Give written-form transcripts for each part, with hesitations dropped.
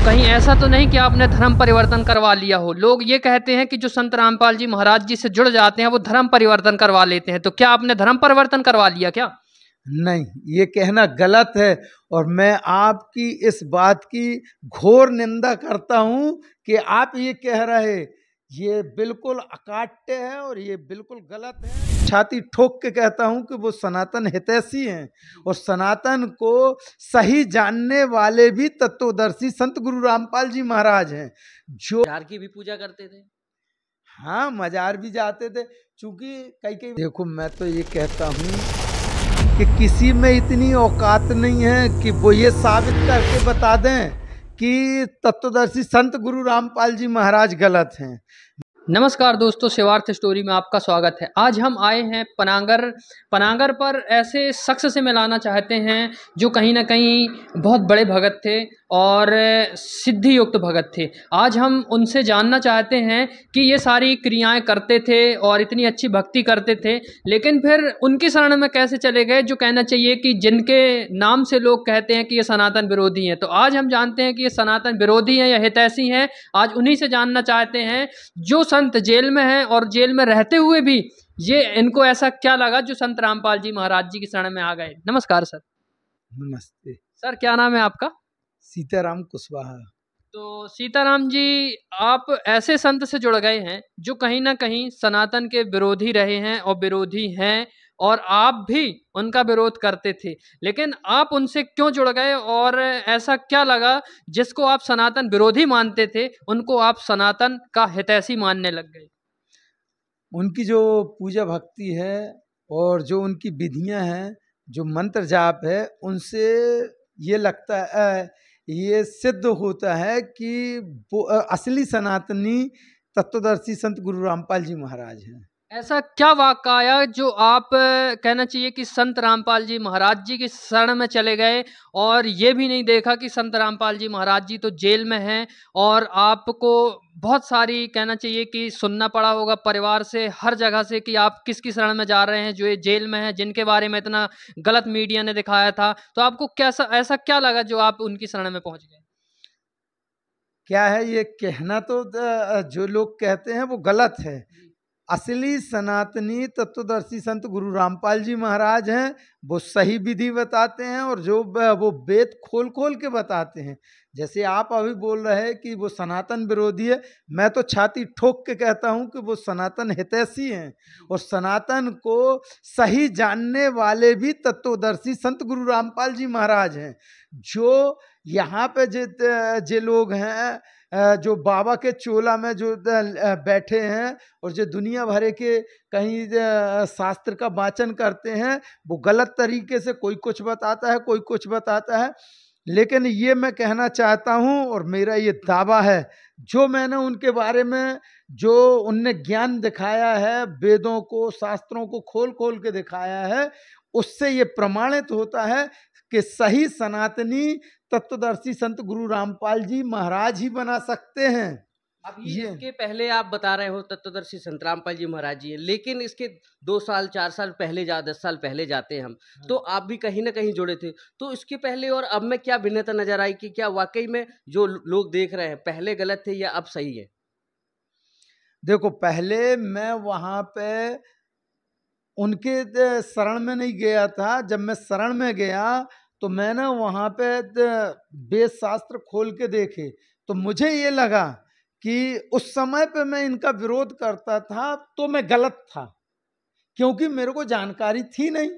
कहीं ऐसा तो नहीं कि आपने धर्म परिवर्तन करवा लिया हो? लोग ये कहते हैं कि जो संत रामपाल जी महाराज जी से जुड़ जाते हैं वो धर्म परिवर्तन करवा लेते हैं, तो क्या आपने धर्म परिवर्तन करवा लिया क्या? नहीं, ये कहना गलत है और मैं आपकी इस बात की घोर निंदा करता हूं कि आप ये कह रहे, ये बिल्कुल अकाट्य है और ये बिल्कुल गलत है। छाती ठोक के कहता हूं कि वो सनातन हितैषी हैं और सनातन को सही जानने वाले भी तत्वदर्शी संत गुरु रामपाल जी महाराज हैं, जो मजार की भी पूजा करते थे। हाँ, मजार भी जाते थे। चूंकि कई देखो, मैं तो ये कहता हूँ कि किसी में इतनी औकात नहीं है कि वो ये साबित करके बता दें कि तत्वदर्शी संत गुरु रामपाल जी महाराज गलत हैं। नमस्कार दोस्तों, शिवार्थ स्टोरी में आपका स्वागत है। आज हम आए हैं पनागर पर ऐसे शख्स से मिलाना चाहते हैं जो कहीं ना कहीं बहुत बड़े भगत थे और सिद्धि युक्त भगत थे। आज हम उनसे जानना चाहते हैं कि ये सारी क्रियाएं करते थे और इतनी अच्छी भक्ति करते थे, लेकिन फिर उनकी शरण में कैसे चले गए, जो कहना चाहिए कि जिनके नाम से लोग कहते हैं कि ये सनातन विरोधी हैं। तो आज हम जानते हैं कि ये सनातन विरोधी हैं या हितैषी हैं। आज उन्हीं से जानना चाहते हैं जो संत जेल में हैं और जेल में रहते हुए भी ये इनको ऐसा क्या लगा जो संत रामपाल जी महाराज जी की शरण में आ गए। नमस्कार सर। नमस्ते सर, क्या नाम है आपका? सीताराम कुशवाहा। तो सीताराम जी, आप ऐसे संत से जुड़ गए हैं जो कहीं ना कहीं सनातन के विरोधी रहे हैं और विरोधी हैं, और आप भी उनका विरोध करते थे, लेकिन आप उनसे क्यों जुड़ गए और ऐसा क्या लगा जिसको आप सनातन विरोधी मानते थे उनको आप सनातन का हितैषी मानने लग गए? उनकी जो पूजा भक्ति है और जो उनकी विधियां हैं, जो मंत्र जाप है, उनसे ये लगता है, ये सिद्ध होता है कि वो असली सनातनी तत्वदर्शी संत गुरु रामपाल जी महाराज हैं। ऐसा क्या वाक़ा आया जो आप कहना चाहिए कि संत रामपाल जी महाराज जी की शरण में चले गए और ये भी नहीं देखा कि संत रामपाल जी महाराज जी तो जेल में हैं, और आपको बहुत सारी कहना चाहिए कि सुनना पड़ा होगा परिवार से, हर जगह से, कि आप किसकी शरण में जा रहे हैं जो ये जेल में है, जिनके बारे में इतना गलत मीडिया ने दिखाया था। तो आपको कैसा ऐसा क्या लगा जो आप उनकी शरण में पहुंच गए? क्या है, ये कहना तो जो लोग कहते हैं वो गलत है। असली सनातनी तत्वदर्शी संत गुरु रामपाल जी महाराज हैं, वो सही विधि बताते हैं और जो वो वेद खोल खोल के बताते हैं। जैसे आप अभी बोल रहे हैं कि वो सनातन विरोधी है, मैं तो छाती ठोक के कहता हूं कि वो सनातन हितैषी हैं और सनातन को सही जानने वाले भी तत्वदर्शी संत गुरु रामपाल जी महाराज हैं। जो यहाँ पे जे लोग हैं, जो बाबा के चोला में जो बैठे हैं और जो दुनिया भर के कहीं शास्त्र का वाचन करते हैं, वो गलत तरीके से कोई कुछ बताता है, कोई कुछ बताता है। लेकिन ये मैं कहना चाहता हूँ और मेरा ये दावा है, जो मैंने उनके बारे में जो उनने ज्ञान दिखाया है, वेदों को शास्त्रों को खोल खोल के दिखाया है, उससे ये प्रमाणित होता है कि सही सनातनी तत्वदर्शी संत गुरु रामपाल जी महाराज ही बना सकते हैं। अभी इसके पहले आप बता रहे हो तत्वदर्शी संत रामपाल जी महाराज जी हैं, लेकिन इसके 2 साल 4 साल पहले 10 साल पहले जाते हैं हम, तो आप भी कहीं ना कहीं जुड़े थे। तो इसके पहले और अब में क्या भिन्नता नजर आई कि क्या वाकई में जो लोग देख रहे हैं पहले गलत थे या अब सही है? देखो, पहले मैं वहां पे उनके शरण में नहीं गया था। जब मैं शरण में गया तो मैंने वहां पे वेद शास्त्र खोल के देखे, तो मुझे ये लगा कि उस समय पे मैं इनका विरोध करता था तो मैं गलत था, क्योंकि मेरे को जानकारी थी नहीं।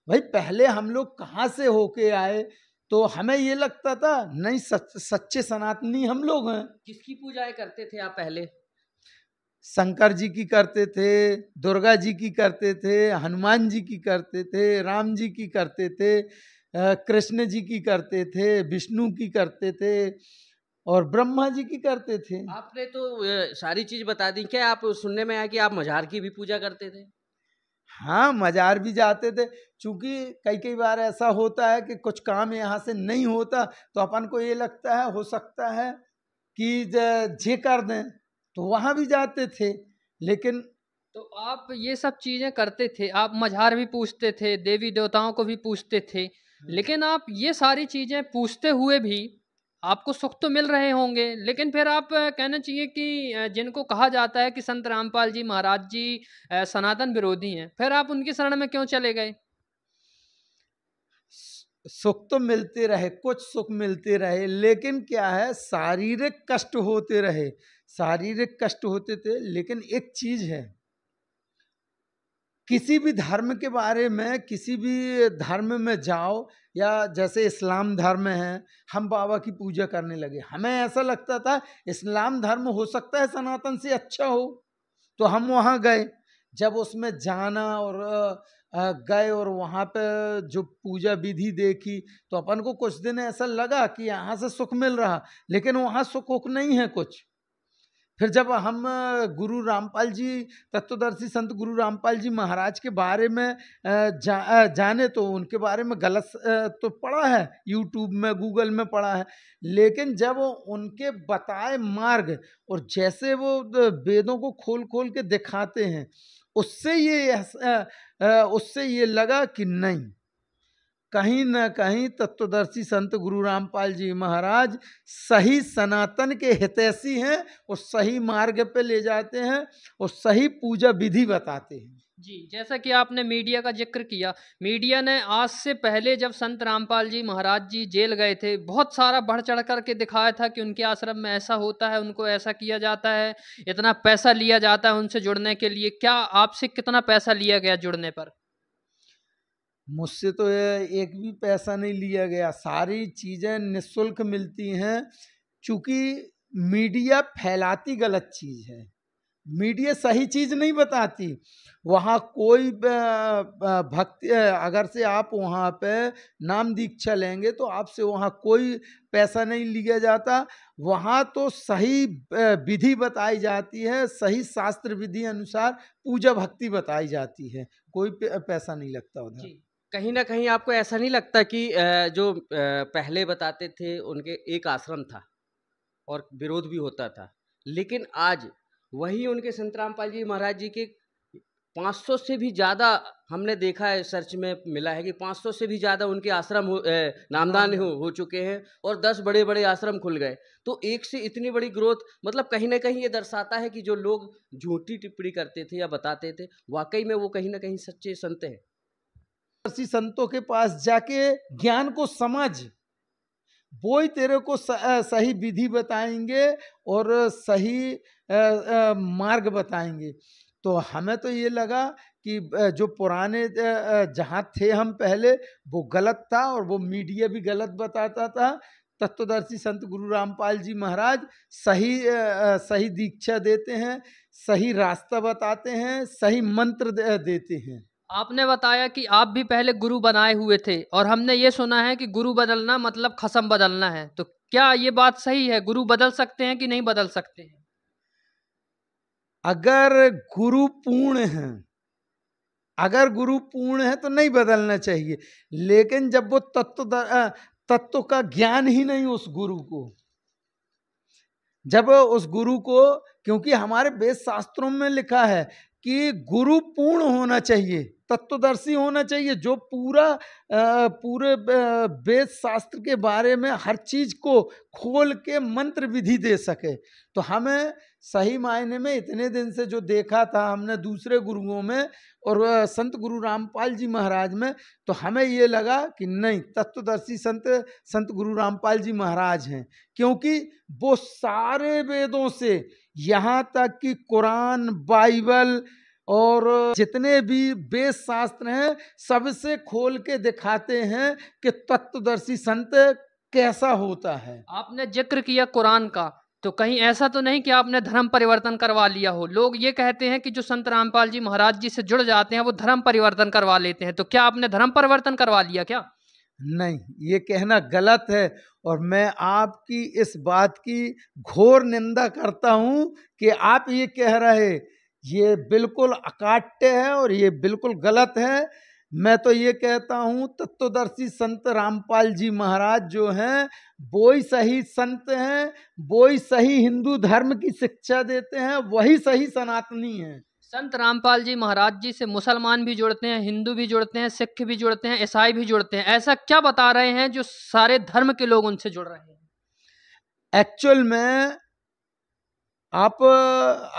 भाई, पहले हम लोग कहाँ से होके आए, तो हमें ये लगता था नहीं, सच्चे सनातनी हम लोग हैं। किसकी पूजाएं करते थे आप पहले? शंकर जी की करते थे, दुर्गा जी की करते थे, हनुमान जी की करते थे, राम जी की करते थे, कृष्ण जी की करते थे, विष्णु की करते थे और ब्रह्मा जी की करते थे। आपने तो सारी चीज बता दी। क्या आप सुनने में आया कि आप मजार की भी पूजा करते थे? हाँ, मजार भी जाते थे। चूंकि कई कई बार ऐसा होता है कि कुछ काम यहाँ से नहीं होता, तो अपन को ये लगता है हो सकता है कि जे कर दें, तो वहाँ भी जाते थे। लेकिन तो आप ये सब चीजें करते थे, आप मझार भी पूछते थे, देवी देवताओं को भी पूछते थे, लेकिन आप ये सारी चीजें पूछते हुए भी आपको सुख तो मिल रहे होंगे, लेकिन फिर आप कहना चाहिए कि जिनको कहा जाता है कि संत रामपाल जी महाराज जी सनातन विरोधी हैं, फिर आप उनकी शरण में क्यों चले गए? सुख तो मिलते रहे, कुछ सुख मिलते रहे, लेकिन क्या है, शारीरिक कष्ट होते रहे, शारीरिक कष्ट होते थे। लेकिन एक चीज है, किसी भी धर्म के बारे में, किसी भी धर्म में जाओ, या जैसे इस्लाम धर्म है, हम बाबा की पूजा करने लगे, हमें ऐसा लगता था इस्लाम धर्म हो सकता है सनातन से अच्छा हो, तो हम वहाँ गए। जब उसमें जाना और गए और वहाँ पे जो पूजा विधि देखी, तो अपन को कुछ दिन ऐसा लगा कि यहाँ से सुख मिल रहा, लेकिन वहाँ सुख नहीं है कुछ। फिर जब हम गुरु रामपाल जी, तत्वदर्शी संत गुरु रामपाल जी महाराज के बारे में जाने, तो उनके बारे में गलत तो पढ़ा है, यूट्यूब में, गूगल में पढ़ा है, लेकिन जब उनके बताए मार्ग और जैसे वो वेदों को खोल खोल के दिखाते हैं, उससे ये लगा कि नहीं, कहीं न कहीं तत्वदर्शी संत गुरु रामपाल जी महाराज सही सनातन के हितैषी हैं और सही मार्ग पे ले जाते हैं और सही पूजा विधि बताते हैं। जी, जैसा कि आपने मीडिया का जिक्र किया, मीडिया ने आज से पहले जब संत रामपाल जी महाराज जी जेल गए थे, बहुत सारा बढ़ चढ़ कर के दिखाया था कि उनके आश्रम में ऐसा होता है, उनको ऐसा किया जाता है, इतना पैसा लिया जाता है उनसे जुड़ने के लिए। क्या आपसे कितना पैसा लिया गया जुड़ने पर? मुझसे तो एक भी पैसा नहीं लिया गया, सारी चीज़ें निःशुल्क मिलती हैं। चूँकि मीडिया फैलाती गलत चीज़ है, मीडिया सही चीज़ नहीं बताती। वहाँ कोई भक्ति, अगर से आप वहाँ पे नाम दीक्षा लेंगे तो आपसे वहाँ कोई पैसा नहीं लिया जाता। वहाँ तो सही विधि बताई जाती है, सही शास्त्र विधि अनुसार पूजा भक्ति बताई जाती है, कोई पैसा नहीं लगता उधर। कहीं न कहीं आपको ऐसा नहीं लगता कि जो पहले बताते थे उनके एक आश्रम था और विरोध भी होता था, लेकिन आज वही उनके संत रामपाल जी महाराज जी के 500 से भी ज़्यादा, हमने देखा है, सर्च में मिला है कि 500 से भी ज़्यादा उनके आश्रम नामदान हो चुके हैं और 10 बड़े-बड़े आश्रम खुल गए। तो एक से इतनी बड़ी ग्रोथ, मतलब कहीं न कहीं ये दर्शाता है कि जो लोग झूठी टिप्पणी करते थे या बताते थे, वाक़ई में वो कहीं न कहीं सच्चे संत हैं। ऐसी संतों के पास जाके ज्ञान को समझ, वो ही तेरे को सही विधि बताएंगे और सही मार्ग बताएंगे। तो हमें तो ये लगा कि जो पुराने जहाँ थे हम पहले, वो गलत था और वो मीडिया भी गलत बताता था। तत्वदर्शी संत गुरु रामपाल जी महाराज सही दीक्षा देते हैं, सही रास्ता बताते हैं, सही मंत्र देते हैं। आपने बताया कि आप भी पहले गुरु बनाए हुए थे और हमने ये सुना है कि गुरु बदलना मतलब खसम बदलना है, तो क्या ये बात सही है? गुरु बदल सकते हैं कि नहीं बदल सकते हैं? अगर गुरु पूर्ण है तो नहीं बदलना चाहिए, लेकिन जब वो तत्व का ज्ञान ही नहीं उस गुरु को, जब उस गुरु को, क्योंकि हमारे वेद शास्त्रों में लिखा है कि गुरु पूर्ण होना चाहिए, तत्वदर्शी होना चाहिए, जो पूरे वेद शास्त्र के बारे में हर चीज को खोल के मंत्र विधि दे सके। तो हमें सही मायने में इतने दिन से जो देखा था हमने दूसरे गुरुओं में और संत गुरु रामपाल जी महाराज में, तो हमें ये लगा कि नहीं, तत्वदर्शी संत गुरु रामपाल जी महाराज हैं, क्योंकि वो सारे वेदों से यहाँ तक कि कुरान, बाइबल और जितने भी वेद शास्त्र हैं, सबसे खोल के दिखाते हैं कि तत्वदर्शी संत कैसा होता है। आपने जिक्र किया कुरान का, तो कहीं ऐसा तो नहीं कि आपने धर्म परिवर्तन करवा लिया हो? लोग ये कहते हैं कि जो संत रामपाल जी महाराज जी से जुड़ जाते हैं वो धर्म परिवर्तन करवा लेते हैं, तो क्या आपने धर्म परिवर्तन करवा लिया क्या? नहीं, ये कहना गलत है और मैं आपकी इस बात की घोर निंदा करता हूं कि आप ये कह रहे, ये बिल्कुल अकाट्य है और ये बिल्कुल गलत है। मैं तो ये कहता हूँ तत्वदर्शी संत रामपाल जी महाराज जो हैं, वो ही सही संत हैं, वो ही सही हिंदू धर्म की शिक्षा देते हैं, वही सही सनातनी हैं। संत रामपाल जी महाराज जी से मुसलमान भी जुड़ते हैं, हिंदू भी जुड़ते हैं, सिख भी जुड़ते हैं, ईसाई भी जुड़ते हैं। ऐसा क्या बता रहे हैं जो सारे धर्म के लोग उनसे जुड़ रहे हैं? एक्चुअल में आप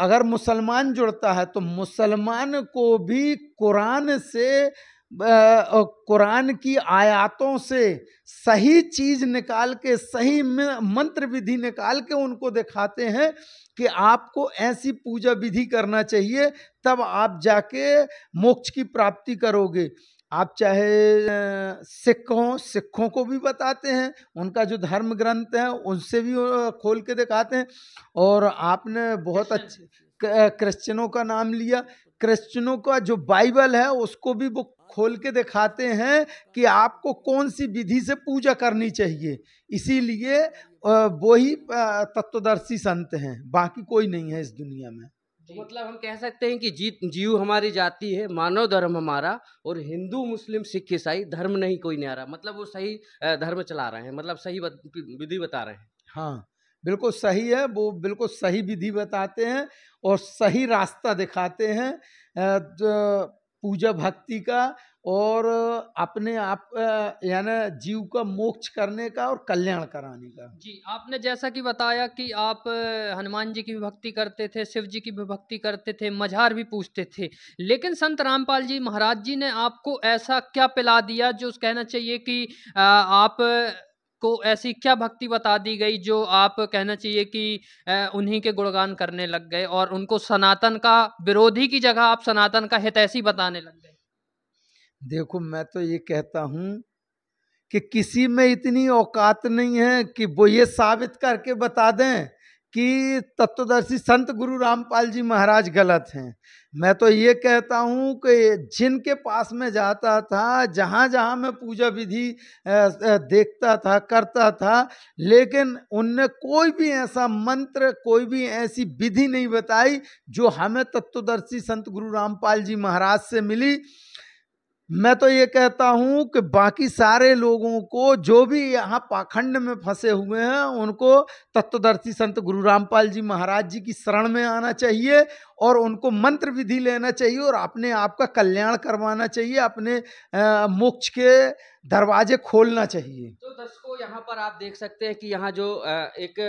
अगर मुसलमान जुड़ता है तो मुसलमान को भी कुरान से कुरान की आयतों से सही चीज निकाल के, सही मंत्र विधि निकाल के उनको दिखाते हैं कि आपको ऐसी पूजा विधि करना चाहिए, तब आप जाके मोक्ष की प्राप्ति करोगे। आप चाहे सिखों को भी बताते हैं, उनका जो धर्म ग्रंथ है उनसे भी खोल के दिखाते हैं। और आपने बहुत अच्छे क्रिश्चियनों का नाम लिया, क्रिश्चियनों का जो बाइबल है उसको भी वो खोल के दिखाते हैं कि आपको कौन सी विधि से पूजा करनी चाहिए। इसीलिए वही तत्वदर्शी संत हैं, बाकी कोई नहीं है इस दुनिया में। तो मतलब हम कह सकते हैं कि जीव हमारी जाति है, मानव धर्म हमारा, और हिंदू मुस्लिम सिख ईसाई धर्म नहीं कोई न्यारा, मतलब वो सही धर्म चला रहे हैं, मतलब सही विधि बता रहे हैं। हाँ बिल्कुल सही है, वो बिल्कुल सही विधि बताते हैं और सही रास्ता दिखाते हैं पूजा भक्ति का और अपने आप यानी जीव का मोक्ष करने का और कल्याण कराने का। जी, आपने जैसा कि बताया कि आप हनुमान जी की भी भक्ति करते थे, शिव जी की भी भक्ति करते थे, मझार भी पूजते थे, लेकिन संत रामपाल जी महाराज जी ने आपको ऐसा क्या पिला दिया जो कहना चाहिए कि आप को ऐसी क्या भक्ति बता दी गई जो आप कहना चाहिए कि उन्हीं के गुणगान करने लग गए और उनको सनातन का विरोधी की जगह आप सनातन का हितैषी बताने लग गए? देखो, मैं तो ये कहता हूँ कि किसी में इतनी औकात नहीं है कि वो ये साबित करके बता दें कि तत्वदर्शी संत गुरु रामपाल जी महाराज गलत हैं। मैं तो ये कहता हूँ कि जिनके पास में जाता था, जहाँ जहाँ मैं पूजा विधि देखता था, करता था, लेकिन उनने कोई भी ऐसा मंत्र, कोई भी ऐसी विधि नहीं बताई जो हमें तत्वदर्शी संत गुरु रामपाल जी महाराज से मिली। मैं तो ये कहता हूं कि बाकी सारे लोगों को, जो भी यहाँ पाखंड में फंसे हुए हैं, उनको तत्वदर्शी संत गुरु रामपाल जी महाराज जी की शरण में आना चाहिए और उनको मंत्र विधि लेना चाहिए और अपने आप का कल्याण करवाना चाहिए, अपने मोक्ष के दरवाजे खोलना चाहिए। तो दर्शकों, यहाँ पर आप देख सकते हैं कि यहाँ जो एक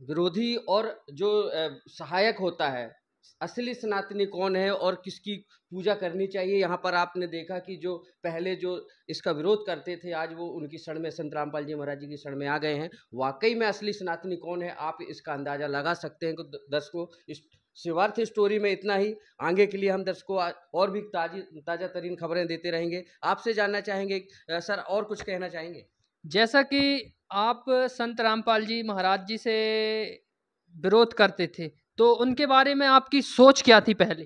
विरोधी और जो सहायक होता है, असली सनातनी कौन है और किसकी पूजा करनी चाहिए, यहाँ पर आपने देखा कि जो पहले जो इसका विरोध करते थे, आज वो उनकी शरण में, संत रामपाल जी महाराज जी की शरण में आ गए हैं। वाकई में असली सनातनी कौन है, आप इसका अंदाज़ा लगा सकते हैं। दर्शकों, इस शिवार्थ स्टोरी में इतना ही। आगे के लिए हम दर्शकों और भी ताज़ा तरीन खबरें देते रहेंगे। आपसे जानना चाहेंगे सर, और कुछ कहना चाहेंगे? जैसा कि आप संत रामपाल जी महाराज जी से विरोध करते थे, तो उनके बारे में आपकी सोच क्या थी पहले?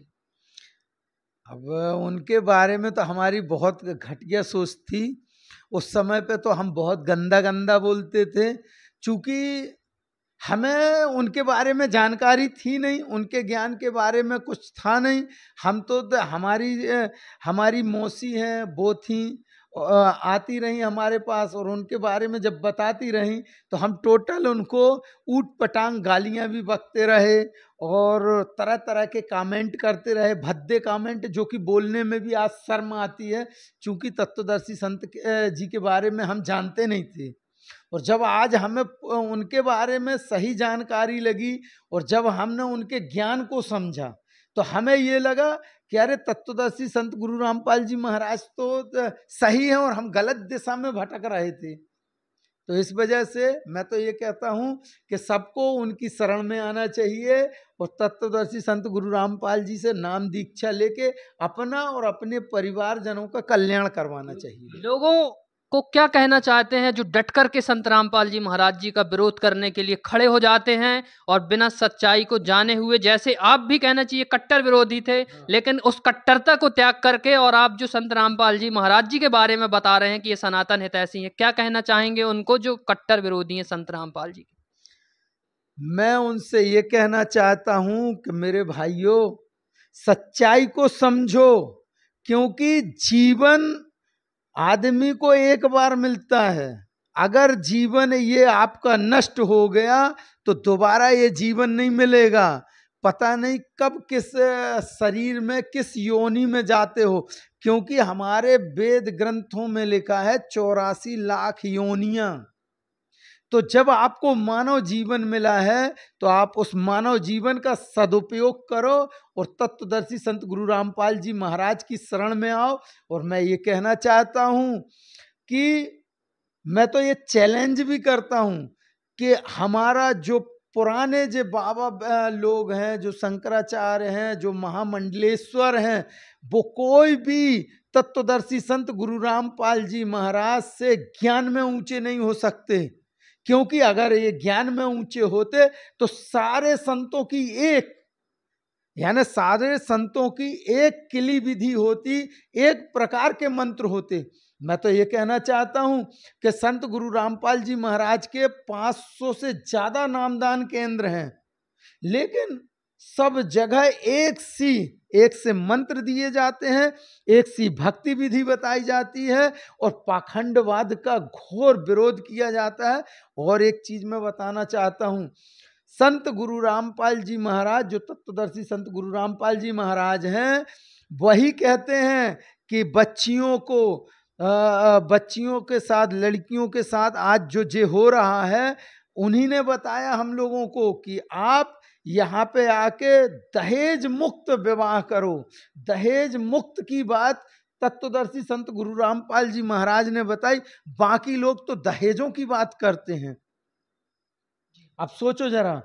अब उनके बारे में तो हमारी बहुत घटिया सोच थी। उस समय पे तो हम बहुत गंदा गंदा बोलते थे, चूँकि हमें उनके बारे में जानकारी थी नहीं, उनके ज्ञान के बारे में कुछ था नहीं। हम तो हमारी मौसी हैं, वो थी, आती रही हमारे पास और उनके बारे में जब बताती रही तो हम टोटल उनको ऊट पटांग गालियां भी बकते रहे और तरह तरह के कमेंट करते रहे, भद्दे कमेंट, जो कि बोलने में भी आज शर्म आती है, क्योंकि तत्वदर्शी संत जी के बारे में हम जानते नहीं थे। और जब आज हमें उनके बारे में सही जानकारी लगी और जब हमने उनके ज्ञान को समझा, तो हमें ये लगा कि अरे तत्वदर्शी संत गुरु रामपाल जी महाराज तो सही हैं और हम गलत दिशा में भटक रहे थे। तो इस वजह से मैं तो ये कहता हूँ कि सबको उनकी शरण में आना चाहिए और तत्वदर्शी संत गुरु रामपाल जी से नाम दीक्षा लेके अपना और अपने परिवारजनों का कल्याण करवाना चाहिए। लोगों को क्या कहना चाहते हैं जो डट कर के संत रामपाल जी महाराज जी का विरोध करने के लिए खड़े हो जाते हैं और बिना सच्चाई को जाने हुए, जैसे आप भी कहना चाहिए कट्टर विरोधी थे, लेकिन उस कट्टरता को त्याग करके और आप जो संत रामपाल जी महाराज जी के बारे में बता रहे हैं कि ये सनातन हितैषी है, क्या कहना चाहेंगे उनको जो कट्टर विरोधी हैं संत रामपाल जी? मैं उनसे ये कहना चाहता हूं कि मेरे भाइयों, सच्चाई को समझो, क्योंकि जीवन आदमी को एक बार मिलता है। अगर जीवन ये आपका नष्ट हो गया तो दोबारा ये जीवन नहीं मिलेगा। पता नहीं कब किस शरीर में, किस योनि में जाते हो, क्योंकि हमारे वेद ग्रंथों में लिखा है 84 लाख योनियां। तो जब आपको मानव जीवन मिला है तो आप उस मानव जीवन का सदुपयोग करो और तत्वदर्शी संत गुरु रामपाल जी महाराज की शरण में आओ। और मैं ये कहना चाहता हूं कि मैं तो ये चैलेंज भी करता हूं कि हमारा जो पुराने जो बाबा लोग हैं, जो शंकराचार्य हैं, जो महामंडलेश्वर हैं, वो कोई भी तत्वदर्शी संत गुरु रामपाल जी महाराज से ज्ञान में ऊंचे नहीं हो सकते। क्योंकि अगर ये ज्ञान में ऊंचे होते तो सारे संतों की एक, यानी सारे संतों की एक किली विधि होती, एक प्रकार के मंत्र होते। मैं तो ये कहना चाहता हूं कि संत गुरु रामपाल जी महाराज के 500 से ज्यादा नामदान केंद्र हैं, लेकिन सब जगह एक से मंत्र दिए जाते हैं, एक सी भक्ति विधि बताई जाती है और पाखंडवाद का घोर विरोध किया जाता है। और एक चीज मैं बताना चाहता हूं, संत गुरु रामपाल जी महाराज, जो तत्वदर्शी संत गुरु रामपाल जी महाराज हैं, वही कहते हैं कि बच्चियों के साथ, लड़कियों के साथ आज जो जे हो रहा है, उन्हीं ने बताया हम लोगों को कि आप यहाँ पे आके दहेज मुक्त विवाह करो। दहेज मुक्त की बात तत्वदर्शी संत गुरु रामपाल जी महाराज ने बताई, बाकी लोग तो दहेजों की बात करते हैं। अब सोचो जरा,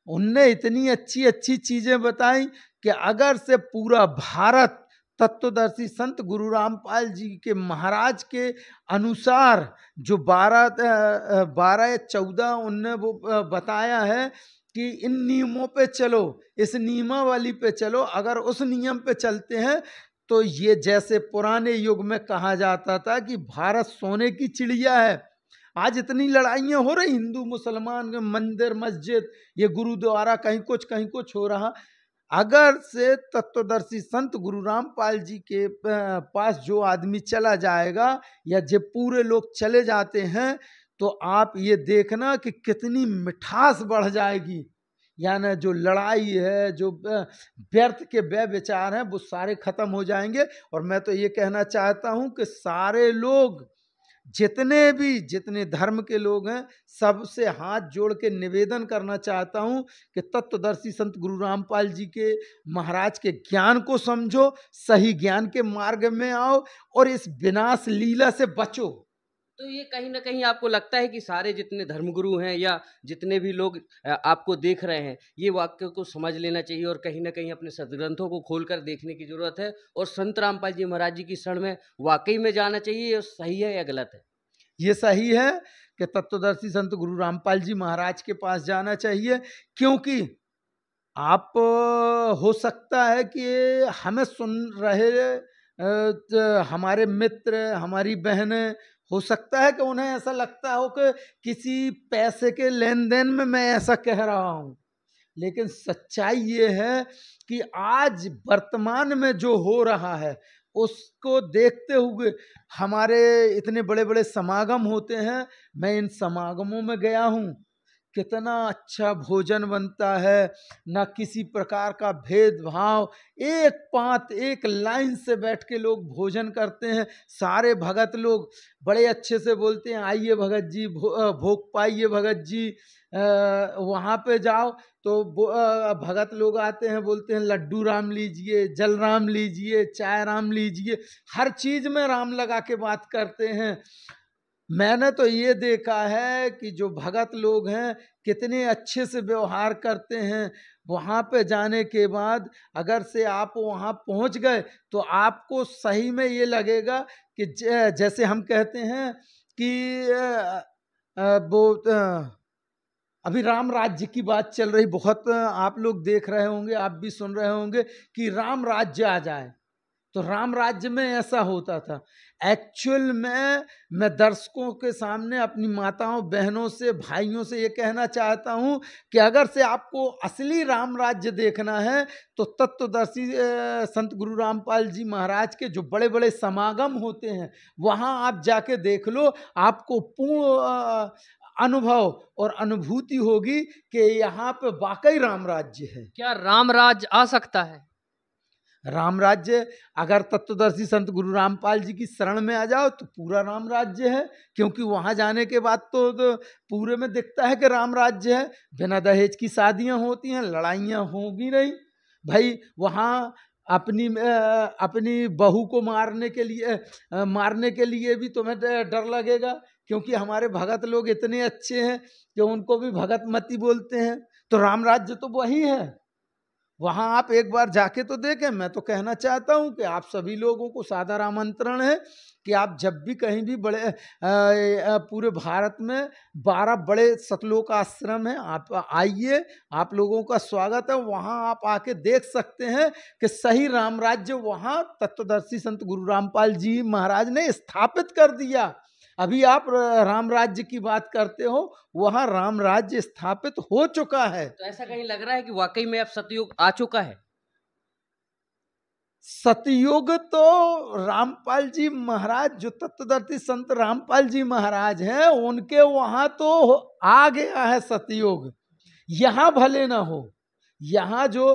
उनने इतनी अच्छी अच्छी चीजें बताई कि अगर से पूरा भारत तत्वदर्शी संत गुरु रामपाल जी के महाराज के अनुसार जो 12 या 14 उनने वो बताया है कि इन नियमों पे चलो, इस नियमावली पे चलो, अगर उस नियम पे चलते हैं तो ये जैसे पुराने युग में कहा जाता था कि भारत सोने की चिड़िया है। आज इतनी लड़ाइयां हो रही हिंदू मुसलमान के, मंदिर मस्जिद, ये गुरुद्वारा, कहीं कुछ हो रहा। अगर से तत्वदर्शी संत गुरु रामपाल जी के पास जो आदमी चला जाएगा या जो पूरे लोग चले जाते हैं, तो आप ये देखना कि कितनी मिठास बढ़ जाएगी। यानी जो लड़ाई है, जो व्यर्थ के व्यय विचार हैं, वो सारे खत्म हो जाएंगे। और मैं तो ये कहना चाहता हूं कि सारे लोग, जितने धर्म के लोग हैं, सबसे हाथ जोड़ के निवेदन करना चाहता हूं कि तत्वदर्शी संत गुरु रामपाल जी के महाराज के ज्ञान को समझो, सही ज्ञान के मार्ग में आओ और इस विनाश लीला से बचो। तो ये कहीं ना कहीं आपको लगता है कि सारे जितने धर्मगुरु हैं या जितने भी लोग आपको देख रहे हैं, ये वाक्य को समझ लेना चाहिए और कहीं ना कहीं अपने सदग्रंथों को खोलकर देखने की जरूरत है और संत रामपाल जी महाराज जी की शरण में वाकई में जाना चाहिए। ये सही है या गलत है? ये सही है कि तत्वदर्शी संत गुरु रामपाल जी महाराज के पास जाना चाहिए, क्योंकि आप हो सकता है कि हमें सुन रहे हमारे मित्र, हमारी बहनें, हो सकता है कि उन्हें ऐसा लगता हो कि किसी पैसे के लेन देन में मैं ऐसा कह रहा हूं, लेकिन सच्चाई ये है कि आज वर्तमान में जो हो रहा है उसको देखते हुए हमारे इतने बड़े बड़े समागम होते हैं। मैं इन समागमों में गया हूं, कितना अच्छा भोजन बनता है, ना किसी प्रकार का भेदभाव, एक पात एक लाइन से बैठ के लोग भोजन करते हैं। सारे भगत लोग बड़े अच्छे से बोलते हैं, आइए भगत जी, भोग पाइए भगत जी। वहाँ पे जाओ तो भगत लोग आते हैं, बोलते हैं लड्डू राम लीजिए, जल राम लीजिए, चाय राम लीजिए, हर चीज में राम लगा के बात करते हैं। मैंने तो ये देखा है कि जो भगत लोग हैं कितने अच्छे से व्यवहार करते हैं। वहाँ पे जाने के बाद अगर से आप वहाँ पहुँच गए तो आपको सही में ये लगेगा कि जैसे हम कहते हैं कि वो अभी राम राज्य की बात चल रही, बहुत आप लोग देख रहे होंगे, आप भी सुन रहे होंगे कि राम राज्य आ जाए। तो राम राज्य में ऐसा होता था। एक्चुअल में मैं दर्शकों के सामने अपनी माताओं, बहनों से, भाइयों से ये कहना चाहता हूं कि अगर से आपको असली राम राज्य देखना है तो तत्वदर्शी संत गुरु रामपाल जी महाराज के जो बड़े बड़े समागम होते हैं वहां आप जाके देख लो, आपको पूर्ण अनुभव और अनुभूति होगी कि यहाँ पे वाकई राम राज्य है। क्या राम राज्य आ सकता है? राम राज्य अगर तत्वदर्शी संत गुरु रामपाल जी की शरण में आ जाओ तो पूरा राम राज्य है, क्योंकि वहां जाने के बाद तो पूरे में दिखता है कि राम राज्य है। बिना दहेज की शादियां होती हैं, लड़ाइयां होगी नहीं भाई। वहां अपनी बहू को मारने के लिए भी तुम्हें डर लगेगा, क्योंकि हमारे भगत लोग इतने अच्छे हैं कि उनको भी भगत मती बोलते हैं। तो राम राज्य तो वही है। वहां आप एक बार जाके तो देखें। मैं तो कहना चाहता हूं कि आप सभी लोगों को सादर आमंत्रण है कि आप जब भी कहीं भी पूरे भारत में 12 बड़े सतलोक आश्रम हैं, आप आइए, आप लोगों का स्वागत है। वहां आप आके देख सकते हैं कि सही राम राज्य वहां तत्वदर्शी संत गुरु रामपाल जी महाराज ने स्थापित कर दिया। अभी आप राम राज्य की बात करते हो, वहां राम राज्य स्थापित हो चुका है। तो ऐसा कहीं लग रहा है कि वाकई में अब सतयुग आ चुका है? सतयुग तो रामपाल जी महाराज, जो तत्वदर्शी संत रामपाल जी महाराज हैं, उनके वहां तो आ गया है सतयुग। यहां भले ना हो, यहाँ जो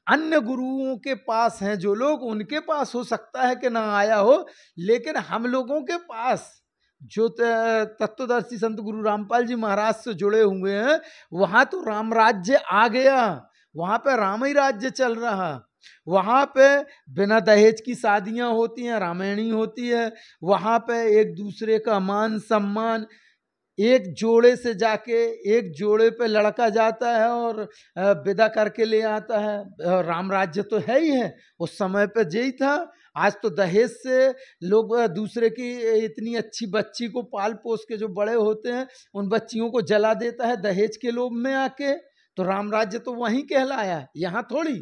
अन्य गुरुओं के पास हैं जो लोग, उनके पास हो सकता है कि ना आया हो, लेकिन हम लोगों के पास जो तत्वदर्शी संत गुरु रामपाल जी महाराज से जुड़े हुए हैं, वहां तो राम राज्य आ गया। वहां पे राम ही राज्य चल रहा। वहां पे बिना दहेज की शादियां होती हैं, रामायणी होती है। वहां पे एक दूसरे का मान सम्मान, एक जोड़े से जाके एक जोड़े पे लड़का जाता है और विदा करके ले आता है। राम राज्य तो है ही है। उस समय पे यही था। आज तो दहेज से लोग दूसरे की इतनी अच्छी बच्ची को पाल पोस के जो बड़े होते हैं, उन बच्चियों को जला देता है दहेज के लोभ में आके। तो राम राज्य तो वहीं कहलाया, यहाँ थोड़ी।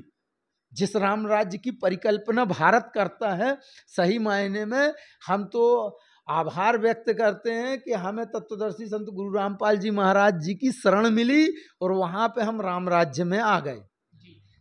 जिस राम राज्य की परिकल्पना भारत करता है, सही मायने में हम तो आभार व्यक्त करते हैं कि हमें तत्वदर्शी संत गुरु रामपाल जी महाराज जी की शरण मिली और वहां पे हम राम राज्य में आ गए।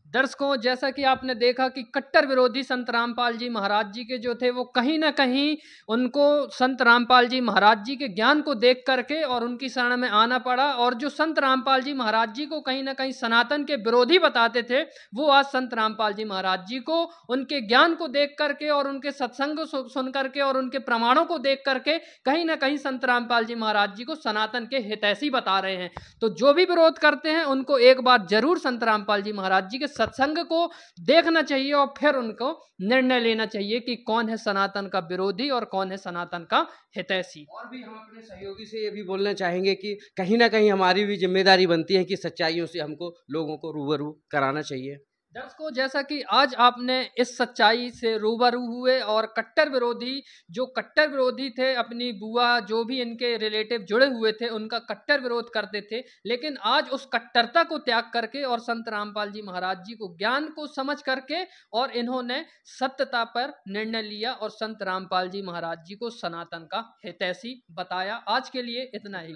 दर्शकों, जैसा कि आपने देखा कि कट्टर विरोधी संत रामपाल जी महाराज जी के जो थे, वो कहीं ना कहीं उनको संत रामपाल जी महाराज जी के ज्ञान को देख करके और उनकी शरण में आना पड़ा। और जो संत रामपाल जी महाराज जी को कहीं ना कहीं सनातन के विरोधी बताते थे, वो आज संत रामपाल जी महाराज जी को उनके ज्ञान को देख करके और उनके सत्संग सुन करके और उनके प्रमाणों को देख करके कहीं ना कहीं संत रामपाल जी महाराज जी को सनातन के हितैषी बता रहे हैं। तो जो भी विरोध करते हैं, उनको एक बार जरूर संत रामपाल जी महाराज जी के सत्संग को देखना चाहिए और फिर उनको निर्णय लेना चाहिए कि कौन है सनातन का विरोधी और कौन है सनातन का हितैषी। और भी हम अपने सहयोगी से ये भी बोलना चाहेंगे कि कहीं ना कहीं हमारी भी जिम्मेदारी बनती है कि सच्चाइयों से हमको लोगों को रूबरू कराना चाहिए। दर्शकों, जैसा कि आज आपने इस सच्चाई से रूबरू हुए और कट्टर विरोधी थे, अपनी बुआ जो भी इनके रिलेटिव जुड़े हुए थे, उनका कट्टर विरोध करते थे, लेकिन आज उस कट्टरता को त्याग करके और संत रामपाल जी महाराज जी को ज्ञान को समझ करके और इन्होंने सत्यता पर निर्णय लिया और संत रामपाल जी महाराज जी को सनातन का हितैषी बताया। आज के लिए इतना ही।